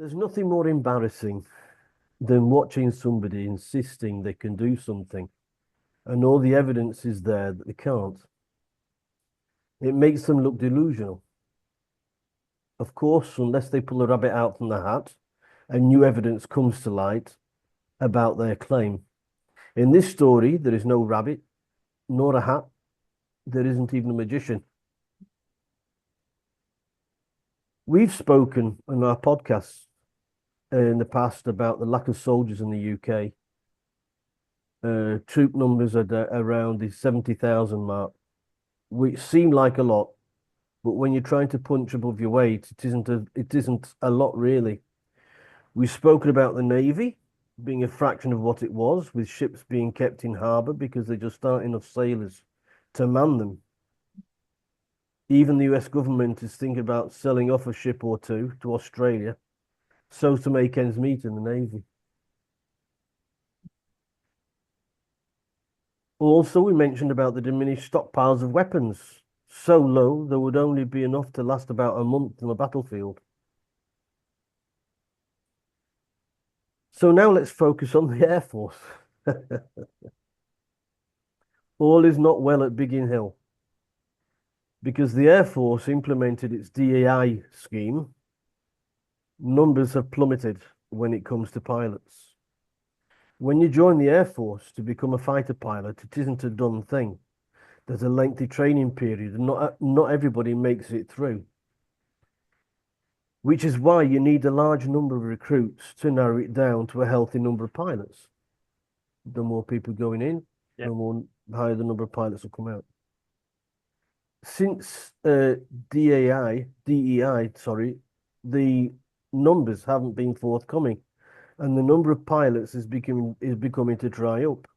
There's nothing more embarrassing than watching somebody insisting they can do something and all the evidence is there that they can't. It makes them look delusional. Of course, unless they pull a rabbit out from the hat and new evidence comes to light about their claim. In this story, there is no rabbit, nor a hat. There isn't even a magician. We've spoken on our podcasts in the past about the lack of soldiers in the UK. Troop numbers are around the 70,000 mark, which seem like a lot, but when you're trying to punch above your weight, it isn't a lot really. We've spoken about the Navy being a fraction of what it was, with ships being kept in harbour because there just aren't enough sailors to man them. Even the US government is thinking about selling off a ship or two to Australia so to make ends meet in the Navy. Also, we mentioned about the diminished stockpiles of weapons, so low there would only be enough to last about a month on the battlefield. So now let's focus on the Air Force. All is not well at Biggin Hill because the Air Force implemented its DAI scheme. Numbers have plummeted when it comes to pilots. When you join the Air Force to become a fighter pilot, it isn't a done thing. There's a lengthy training period, and not everybody makes it through. Which is why you need a large number of recruits to narrow it down to a healthy number of pilots. The more people going in, the more higher the number of pilots will come out. Since DEI, the numbers haven't been forthcoming, and the number of pilots is becoming to dry up.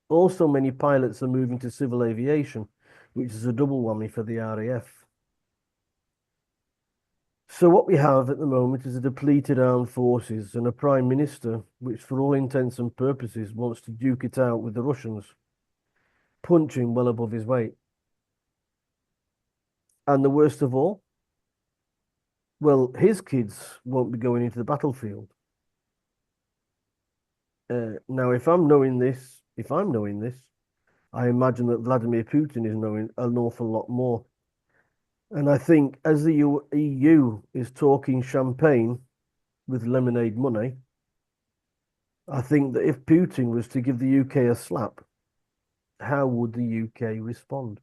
Also, many pilots are moving to civil aviation, which is a double whammy for the RAF. So what we have at the moment is a depleted armed forces and a prime minister, which for all intents and purposes wants to duke it out with the Russians, punching well above his weight. And the worst of all, well, his kids won't be going into the battlefield. Now, if I'm knowing this, I imagine that Vladimir Putin is knowing an awful lot more. And I think as the EU is talking champagne with lemonade money, I think that if Putin was to give the UK a slap, how would the UK respond?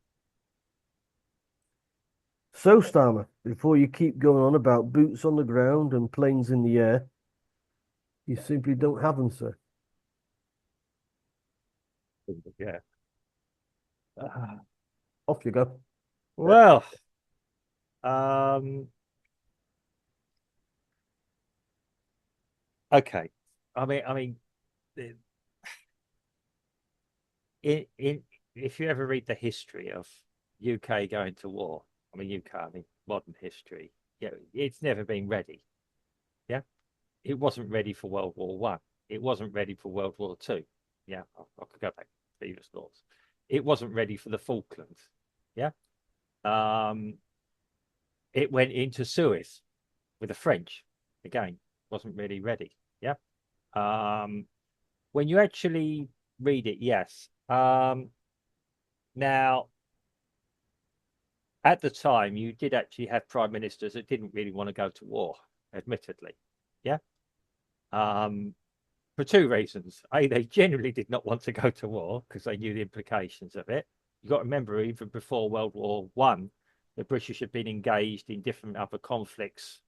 So, Starmer, before you keep going on about boots on the ground and planes in the air, you simply don't have them, sir. Yeah. Off you go. Well, okay. I mean, if you ever read the history of UK going to war, I mean modern history, yeah, it's never been ready. Yeah, it wasn't ready for World War One. It wasn't ready for World War Two. Yeah, I could go back to previous thoughts. It wasn't ready for the Falklands. Yeah, it went into Suez with the French. Again, wasn't really ready. Yeah. When you actually read it, yes. Now, at the time, you did actually have prime ministers that didn't really want to go to war, admittedly. Yeah. For two reasons. A, they generally did not want to go to war because they knew the implications of it. You've got to remember, even before World War One, the British had been engaged in different other conflicts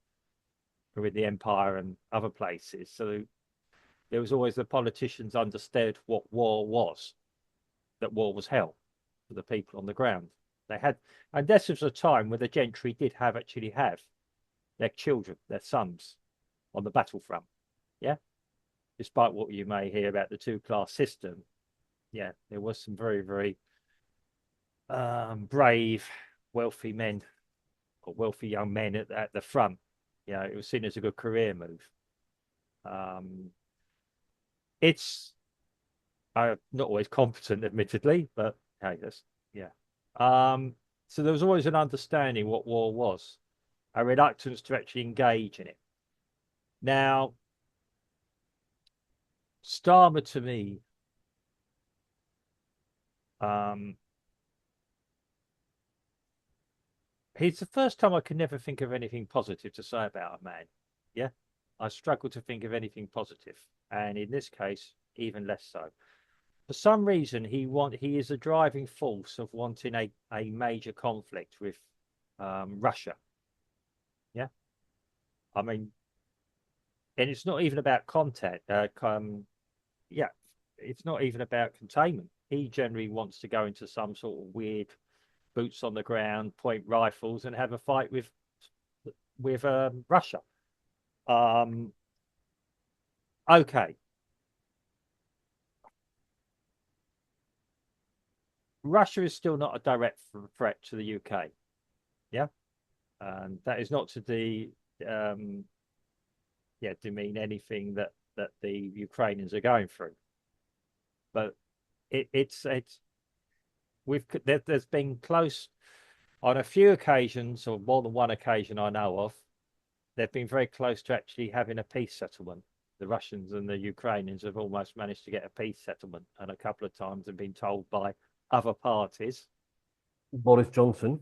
with the Empire and other places. So there was always the politicians understood what war was, that war was hell for the people on the ground. They had, and this was a time where the gentry did actually have their children, their sons, on the battlefront. Yeah, despite what you may hear about the two-class system, yeah, there was some very, very brave, wealthy men or wealthy young men at the front. Yeah, it was seen as a good career move. It's not always competent, admittedly, but hey, that's yeah. So there was always an understanding what war was, a reluctance to actually engage in it. Now, Starmer to me, um, he's the first time I can never think of anything positive to say about a man. Yeah, I struggle to think of anything positive, and in this case, even less so. For some reason, he is a driving force of wanting a major conflict with Russia. Yeah, I mean, and it's not even about content. Yeah, it's not even about containment. He generally wants to go into some sort of weird boots on the ground, point rifles, and have a fight with Russia. Um, okay, Russia is still not a direct threat to the UK. Yeah, that is not to um, yeah, demean anything that the Ukrainians are going through. But it's there's been close on a few occasions, or more than one occasion I know of. They've been very close to actually having a peace settlement. The Russians and the Ukrainians have almost managed to get a peace settlement, and a couple of times have been told by other parties, Boris Johnson.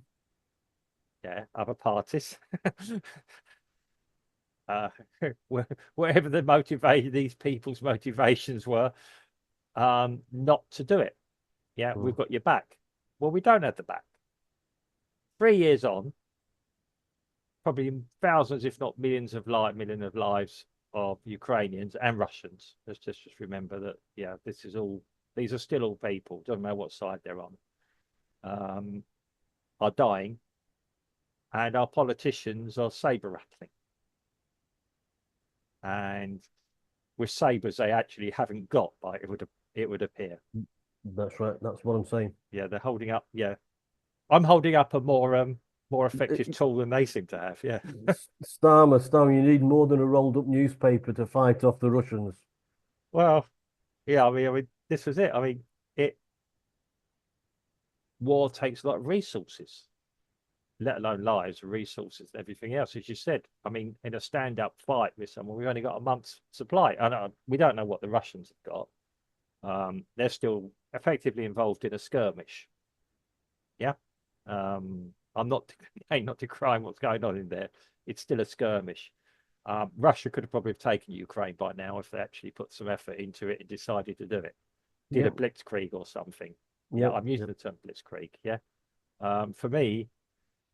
yeah, other parties, uh, whatever the motivation, these people's motivations were, not to do it. Yeah, we've Mm. got your back. Well, we don't have the back. 3 years on, probably thousands, if not millions of lives of Ukrainians and Russians. Let's just remember that, yeah, these are still all people, doesn't matter what side they're on, um, are dying, and our politicians are saber rattling. And with sabers, they actually haven't got, but it would appear. That's right. That's what I'm saying. Yeah, they're holding up. Yeah, I'm holding up a more effective tool than they seem to have. Yeah. Starmer, you need more than a rolled up newspaper to fight off the Russians. Well, yeah. I mean, this was it. I mean, it war takes a lot of resources, let alone lives, resources, everything else. As you said, I mean, in a stand-up fight with someone, we've only got a month's supply. I know we don't know what the Russians have got. They're still effectively involved in a skirmish. Yeah. I'm not ain't not decrying what's going on in there. It's still a skirmish. Russia could have probably taken Ukraine by now if they actually put some effort into it and decided to do it. Did a Yep. blitzkrieg or something. Yeah, Yep. I'm using Yep. the term blitzkrieg. Yeah. For me,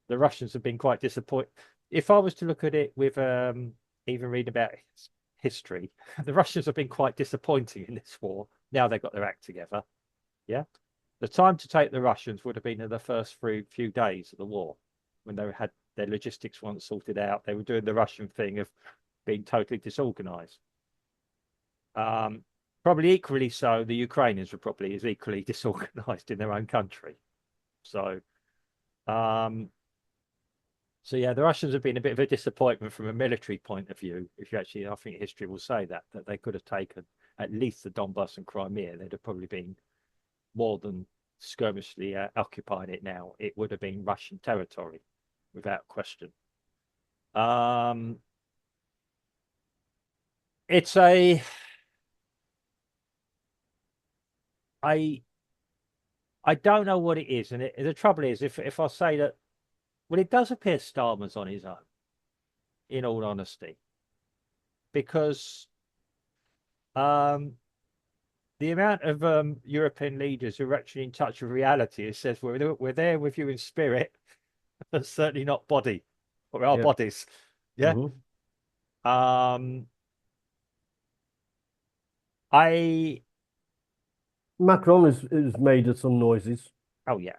the Russians have been quite disappointed. If I was to look at it with even read about history, the Russians have been quite disappointing in this war. Now they've got their act together. Yeah. The time to take the Russians would have been in the first few days of the war when they had their logistics weren't sorted out. They were doing the Russian thing of being totally disorganized. Um, Probably equally so, the Ukrainians were probably as equally disorganized in their own country. So, um, so yeah, the Russians have been a bit of a disappointment from a military point of view. If you actually, I think history will say that they could have taken at least the Donbass and Crimea. They'd have probably been more than skirmishly occupying it now. It would have been Russian territory, without question. Um, it's a I I don't know what it is, and the trouble is, if I say that, well, it does appear Starmer's on his own. In all honesty, because um, the amount of European leaders who are actually in touch with reality, it says we're there with you in spirit, but certainly not body or our Yep. bodies. Yeah. Hmm. Um, I Macron has made some noises, Oh yeah,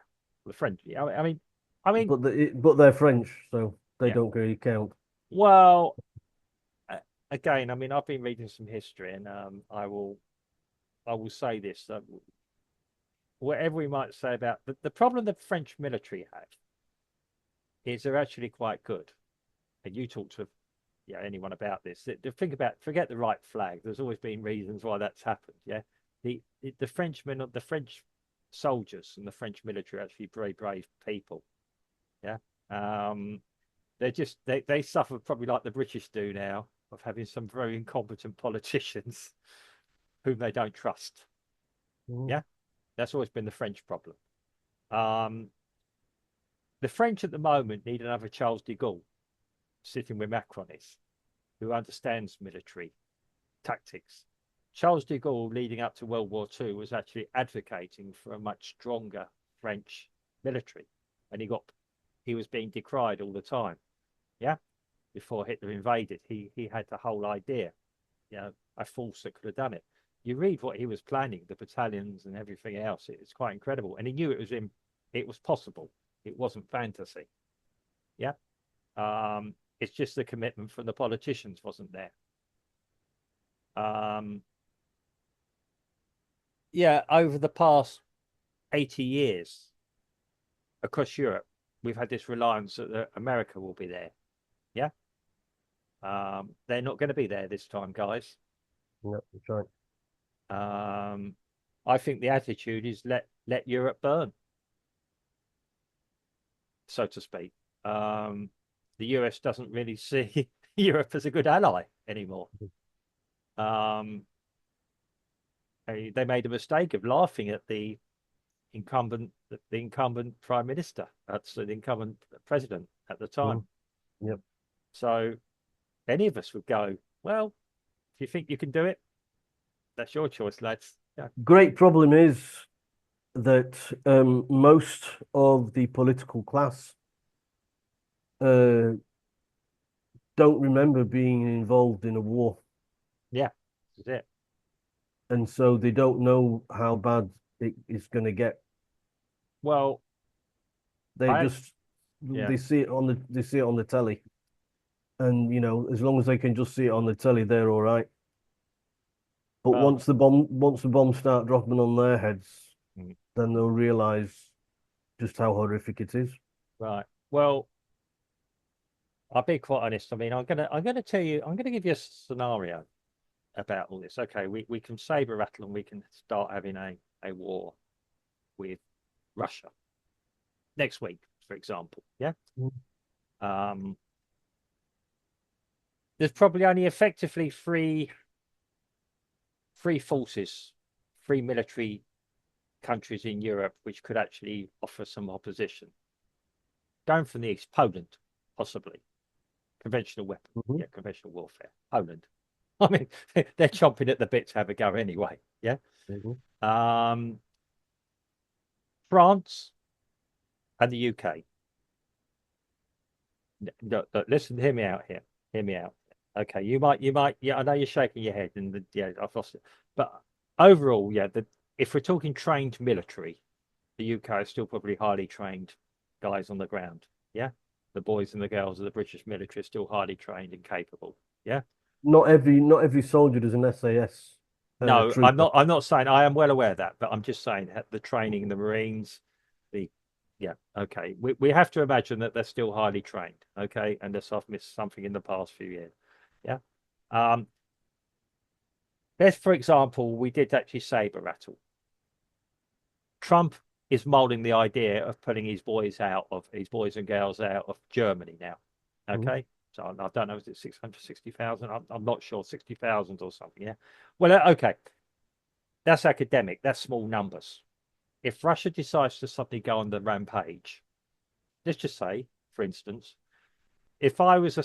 the French. I mean, but they're French, so they yeah. don't really count. Well, again, I mean, I've been reading some history, and I will say this: that whatever we might say about the problem the French military have is they're actually quite good. And you talk to anyone about this. Think about forget the right flag. There's always been reasons why that's happened. Yeah, the Frenchmen, the French soldiers, and the French military are actually very brave people. Yeah. They're just they suffer probably like the British do now. of having some very incompetent politicians whom they don't trust. Mm. Yeah, that's always been the French problem. Um, the French at the moment need another Charles de Gaulle sitting where Macron is, who understands military tactics. Charles de Gaulle, leading up to World War II, was actually advocating for a much stronger French military, and he was being decried all the time. Yeah, before Hitler invaded, he had the whole idea, a force that could have done it. You read what he was planning, the battalions and everything else. It's quite incredible, and he knew it was possible. It wasn't fantasy. Yeah, it's just the commitment from the politicians wasn't there. Yeah, over the past 80 years across Europe, we've had this reliance that America will be there. Yeah. They're not going to be there this time, guys. No, that's right. I think the attitude is let Europe burn, so to speak. The US doesn't really see Europe as a good ally anymore. They made a mistake of laughing at the incumbent prime minister. That's the incumbent president at the time. Yep. So any of us would go, well, if you think you can do it, that's your choice, lads. Yeah. Great problem is that most of the political class uh, don't remember being involved in a war, Yeah, that's it. and so they don't know how bad it is going to get. Well, They I just yeah. they see it on the telly, and as long as they can just see it on the telly, they're all right. But Well, once the bombs start dropping on their heads, mm, then they'll realize just how horrific it is. right. Well, I'll be quite honest. I mean, I'm gonna give you a scenario about all this. Okay, we can saber rattle and we can start having a war with Russia next week, for example. Yeah. Mm. Um, there's probably only effectively three forces, three military countries in Europe which could actually offer some opposition. Going from the east, Poland, possibly. Conventional weapon, Mhm. yeah, conventional warfare. Poland. I mean, they're chomping at the bit to have a go anyway. Yeah. Mhm. France and the UK. No, listen, hear me out here. Hear me out. Okay, yeah, I know you're shaking your head, and yeah, I've lost it. But overall, yeah, if we're talking trained military, the UK is still probably highly trained guys on the ground. Yeah, the boys and the girls of the British military are still highly trained and capable. Yeah. Not every soldier is an SAS No, I'm trooper. not. I'm not saying I am well aware of that, but I'm just saying that the training in the Marines, the yeah, okay. We have to imagine that they're still highly trained, okay, unless I've missed something in the past few years. Yeah. Um, let's, for example, we did actually saber rattle. Trump is molding the idea of putting his boys and girls out of Germany now. Mhm. Okay. So I don't know, is it 660,000? I'm not sure, 60,000 or something. Yeah. Well, okay. That's academic. That's small numbers. If Russia decides to suddenly go on the rampage, let's just say, for instance, if I was a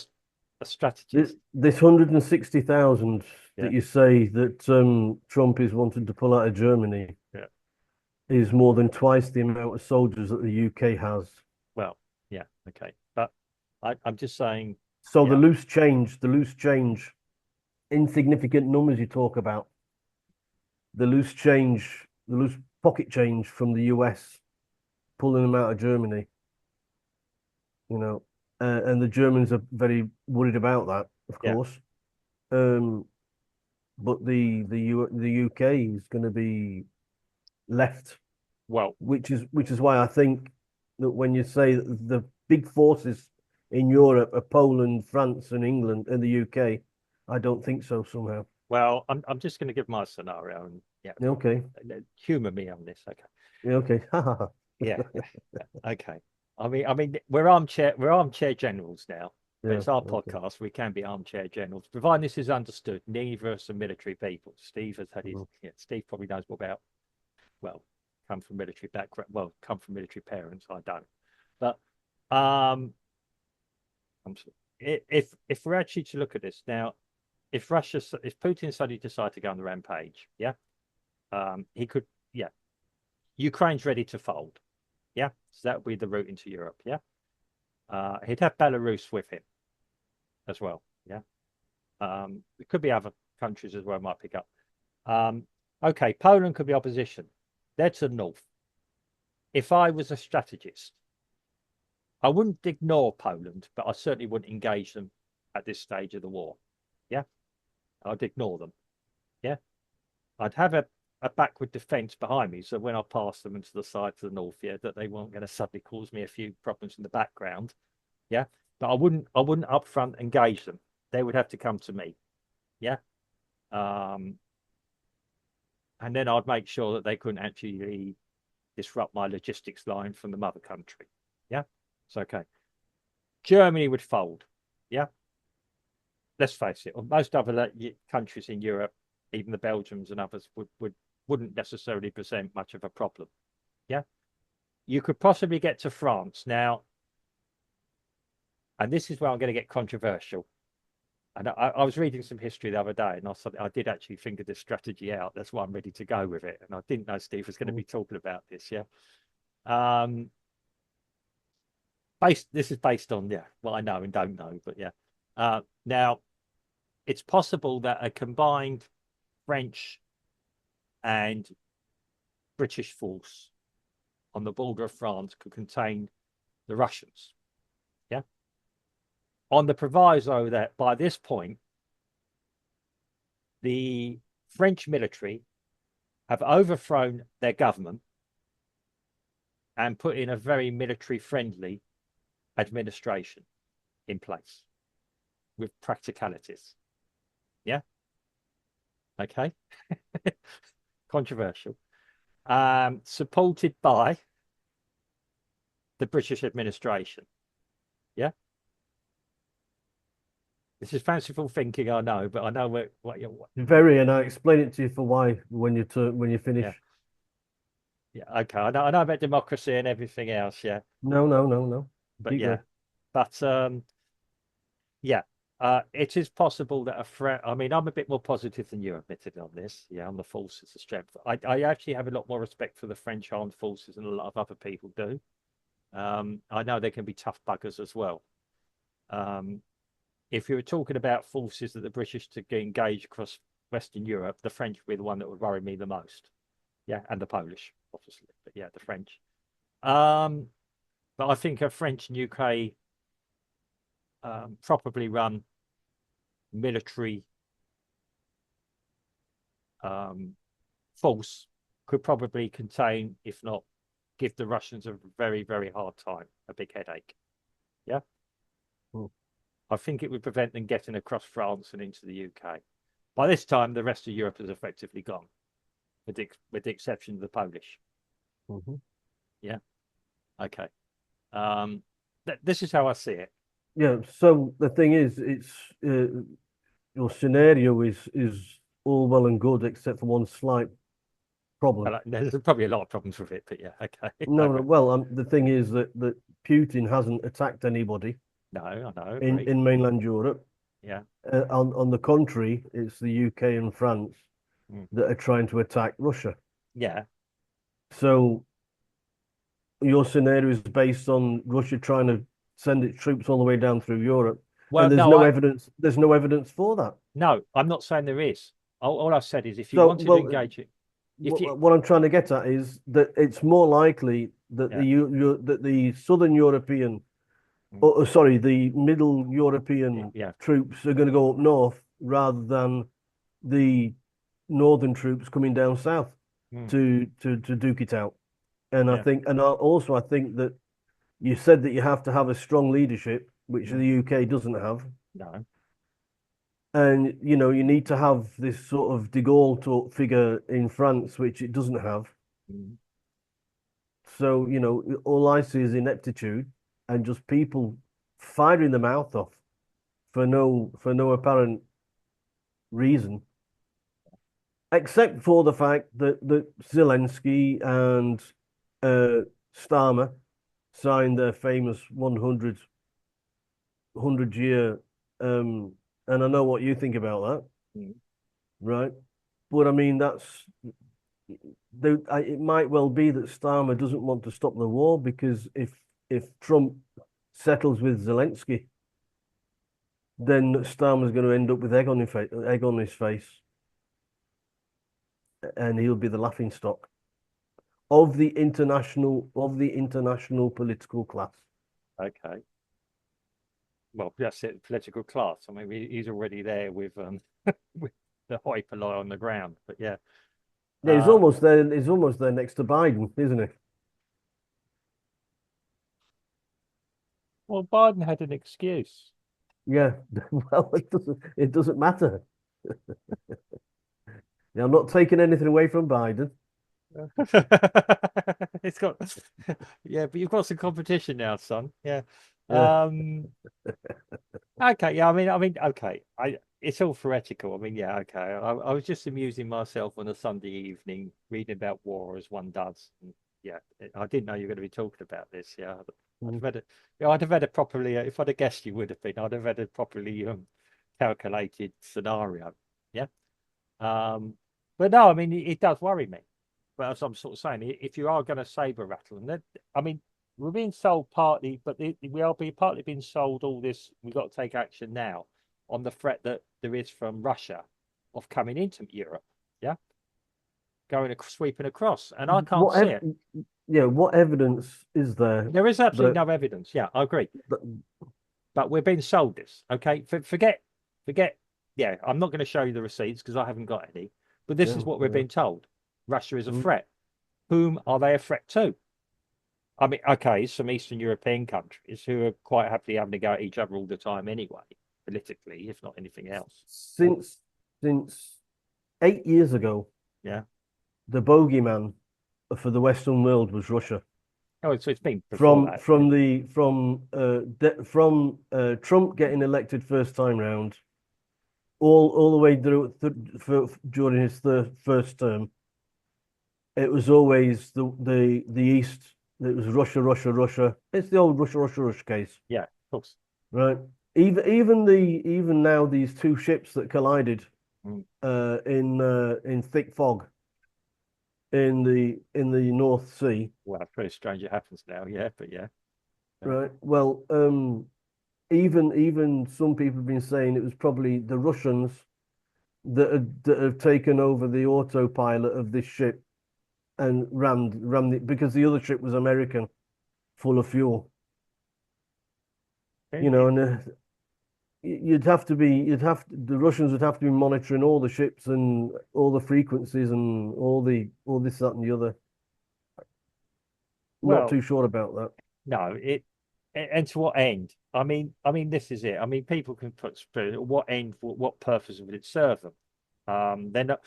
This, strategist, this 160,000 yeah, that you say that Trump is wanting to pull out of Germany yeah, is more than twice the amount of soldiers that the UK has. well, yeah, okay, but I'm just saying, So yeah, the loose change, insignificant numbers you talk about, the loose pocket change from the US pulling them out of Germany, you know, and the Germans are very worried about that, of yeah, course. Um, but the UK is going to be left, well, which is why I think that when you say that the big forces in Europe are Poland, France, and England, and the UK, I don't think so somehow. I'm just going to give my scenario and yeah, Okay, humor me on this, okay, yeah, okay. yeah, yeah, okay. I mean, we're armchair generals now. But Yeah. it's our Okay. podcast. We can be armchair generals, providing this is understood. Neither of us are military people. Steve has had his. Mhm. Yeah, Steve probably knows more about. Well, come from military background. Well, come from military parents. I don't. But um, if we're actually to look at this now, if Putin suddenly decide to go on the rampage, yeah, he could. Yeah, Ukraine's ready to fold. Yeah, so that would be the route into Europe. Yeah, he'd have Belarus with him as well. Yeah. There could be other countries as well might pick up. Okay, Poland could be opposition. They're to the north. If I was a strategist, I wouldn't ignore Poland, but I certainly wouldn't engage them at this stage of the war. Yeah, I'd ignore them. Yeah, I'd have a backward defence behind me, so when I pass them into the side to the north, yeah, that they weren't going to suddenly cause me a few problems in the background. Yeah, but I wouldn't upfront engage them. They would have to come to me. Yeah. Um, and then I'd make sure that they couldn't actually disrupt my logistics line from the mother country. Yeah, it's okay. Germany would fold. Yeah, let's face it. Most other countries in Europe, even the Belgians and others, wouldn't necessarily present much of a problem. Yeah, you could possibly get to France now, and this is where I'm going to get controversial. And I was reading some history the other day, and I did actually figure this strategy out. That's why I'm ready to go with it. And I didn't know Steve was going to be talking about this. Yeah. Um, this is based on what I know and don't know, but yeah. Now it's possible that a combined French and British force on the border of France could contain the Russians. Yeah. On the proviso that by this point, the French military have overthrown their government and put in a very military friendly administration in place with practicalities. Yeah. Okay. Controversial. Supported by the British administration. Yeah. This is fanciful thinking, I know, but I know what you're. Very, and I explain it to you for why when you finish. Yeah. Yeah. Okay. I know about democracy and everything else. Yeah. No, no, no, no. But Keep yeah. going. But yeah. It is possible that a threat. I mean, I'm a bit more positive than you, admitted on this. Yeah, on the forces of strength. I actually have a lot more respect for the French armed forces than a lot of other people do. I know they can be tough buggers as well. If you were talking about forces that the British to engage across Western Europe, the French would be the one that would worry me the most. Yeah, and the Polish, obviously, but yeah, the French. But I think a French and UK properly run military force could probably contain, if not give the Russians a very, very hard time, a big headache. Yeah. Hmm. I think it would prevent them getting across France and into the UK. By this time, the rest of Europe is effectively gone, with the exception of the Polish. Mm-hmm. Yeah. Okay. This is how I see it. Yeah. So the thing is, it's your scenario is all well and good, except for one slight problem. There's probably a lot of problems with it, but yeah. Okay. No, no. Well, the thing is that Putin hasn't attacked anybody No, I know. in Agree. in mainland Europe. Yeah. On the contrary, it's the UK and France Mm. that are trying to attack Russia. Yeah. So your scenario is based on Russia trying to send its troops all the way down through Europe, Well, and there's no, no evidence. There's no evidence for that. no, I'm not saying there is. All I've said is if you So, wanted to well, engage it, if you, what I'm trying to get at is that it's more likely that yeah. the Southern European, Mm. sorry, the Middle European Yeah. troops are going to go up north rather than the Northern troops coming down south Mm. to duke it out. And I Yeah. think, and also I think that you said that you have to have a strong leadership, which Mm. the UK doesn't have. No. And you need to have this sort of de Gaulle figure in France, which it doesn't have. Mm. So all I see is ineptitude and just people firing the mouth off. for no apparent reason, except for the fact that Zelensky and Starmer signed their famous 100 year, and I know what you think about that, Mm. right? But I mean, it might well be that Starmer doesn't want to stop the war because if Trump settles with Zelensky, then Starmer's going to end up with egg on his face, and he'll be the laughing stock of the international political class. Okay. Well, that's it. Political class. I mean, he's already there with with the hyperlie on the ground. But yeah. Yeah, he's Uh, almost there. He's almost there next to Biden, isn't he? well, Biden had an excuse. Yeah. Well, it doesn't matter. Yeah, I'm not taking anything away from Biden. It's got yeah, but you've got some competition now, son. Yeah. Yeah. Um okay, yeah, I mean, okay. It's all theoretical. I mean, yeah, okay. I was just amusing myself on a Sunday evening reading about war as one does. And yeah, I didn't know you were going to be talking about this. Yeah. I'd Mm. have had a, yeah, I'd have had a properly if I'd have guessed you would have been, I'd have had a properly calculated scenario. Yeah. Um but no, I mean it does worry me. But as I'm sort of saying, if you are going to saber rattle, and I mean, we're being sold partly, but we are being partly being sold all this. We've got to take action now on the threat that there is from Russia of coming into Europe. Yeah, sweeping across, and I can't What see ev it. Yeah, what evidence is there There is absolutely that, no evidence. Yeah, I agree. that But we're being sold this. Okay, forget. Yeah, I'm not going to show you the receipts because I haven't got any. But this yeah, is what we're yeah, being told. Russia is a mm, threat. Whom are they a threat to? I mean, okay, some Eastern European countries who are quite happily having to go at each other all the time anyway, politically, if not anything else. Well, since 8 years ago, yeah. the bogeyman for the Western world was Russia. Oh, so it's been before From that. from the from Trump getting elected first time round, all the way through during his first term, it was always the East. It was Russia, Russia, Russia. It's the old Russia, Russia, Russia case, Yeah, of course. right? Even now these two ships that collided Mm. in thick fog in the North Sea, Well, it's pretty strange it happens now. Yeah, but yeah. Yeah. right? Well, even some people have been saying it was probably the Russians that have taken over the autopilot of this ship and rammed it because the other ship was American, full of fuel. It, it, And the Russians would have to be monitoring all the ships and all the frequencies and all this, that, and the other. Not well, too sure about that. no, and to what end? I mean, this is it. I mean, people can put what end, what purpose would it serve them? They're not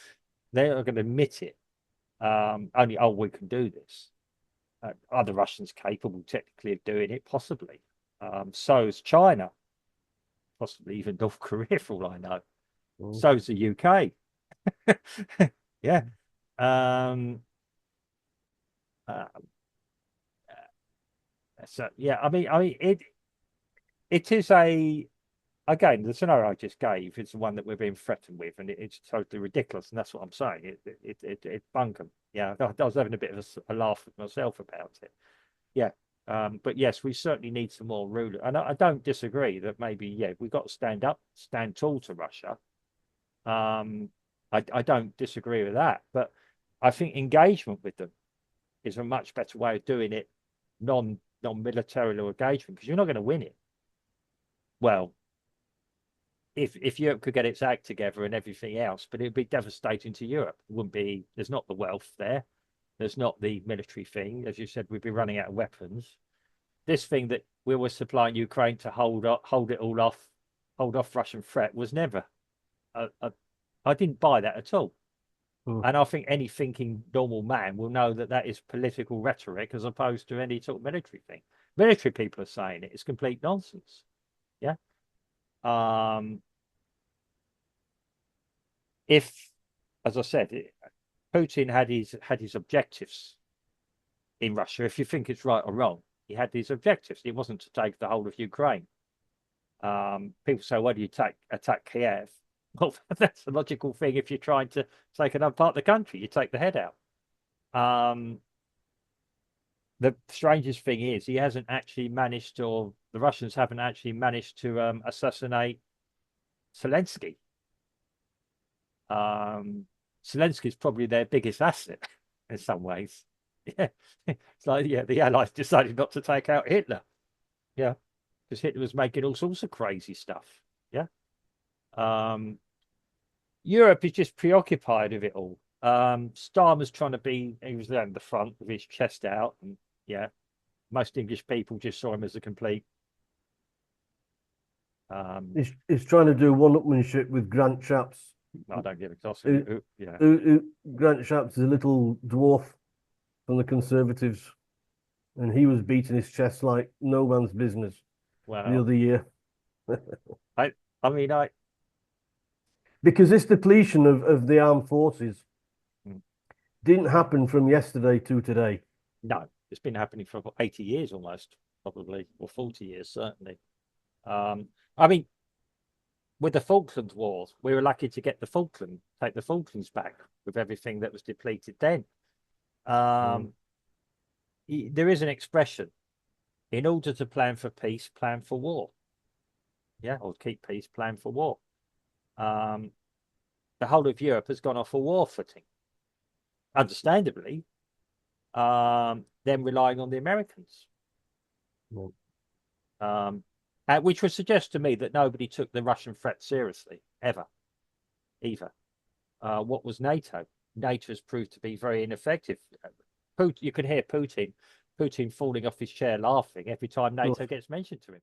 going to admit it. Only, oh, we can do this. Are the Russians capable technically of doing it? Possibly. So is China, possibly even North Korea, for all I know. Mm. So is the UK. Yeah. Um, uh, so yeah, I mean, it is a again the scenario I just gave is the one that we're being threatened with, and it's totally ridiculous, and that's what I'm saying. It's bunkum. Yeah, I was having a bit of a laugh with myself about it. Yeah. But yes, we certainly need some more ruler. And I don't disagree that maybe, yeah, we've got to stand up, stand tall to Russia. Um, I don't disagree with that. But I think engagement with them is a much better way of doing it, non-military engagement, because you're not going to win it. Well, if Europe could get its act together and everything else, but it'd be devastating to Europe. It wouldn't be, there's not the wealth there. There's not the military thing. As you said, we'd be running out of weapons. This thing that we were supplying Ukraine to hold it all off, hold off Russian threat was never. I didn't buy that at all. Mm. And I think any thinking normal man will know that that is political rhetoric as opposed to any sort of military thing. Military people are saying it. It's complete nonsense. Yeah. If, as I said, Putin had his objectives in Russia. If you think it's right or wrong, he had these objectives. It wasn't to take the whole of Ukraine. People say, "Why do you attack Kiev?" Well, that's a logical thing. If you're trying to take another part of the country, you take the head out. The strangest thing is he hasn't actually managed, or the Russians haven't actually managed to assassinate Zelensky. Zelensky's probably their biggest asset in some ways. Yeah, it's like, yeah, the Allies decided not to take out Hitler. Yeah, because Hitler was making all sorts of crazy stuff. Yeah. Europe is just preoccupied with it all. Starmer's trying to he was there in the front with his chest out, and yeah, most English people just saw him as a complete. He's trying to do one-upmanship with Grant Shapps. I don't give a toss. Yeah. Grant Shapps is a little dwarf from the Conservatives, and he was beating his chest like no man's business the other year. I mean, because this depletion of the armed forces didn't happen from yesterday to today. No, it's been happening for 80 years almost, probably, or 40 years, certainly. I mean, with the Falklands Wars, we were lucky to take the Falklands back with everything that was depleted then. There is an expression: in order to plan for peace, plan for war. Yeah, or keep peace, plan for war. The whole of Europe has gone off a war footing, understandably, then relying on the Americans. Which would suggest to me that nobody took the Russian threat seriously, ever, either. What was NATO? NATO has proved to be very ineffective. You can hear Putin falling off his chair laughing every time NATO gets mentioned to him.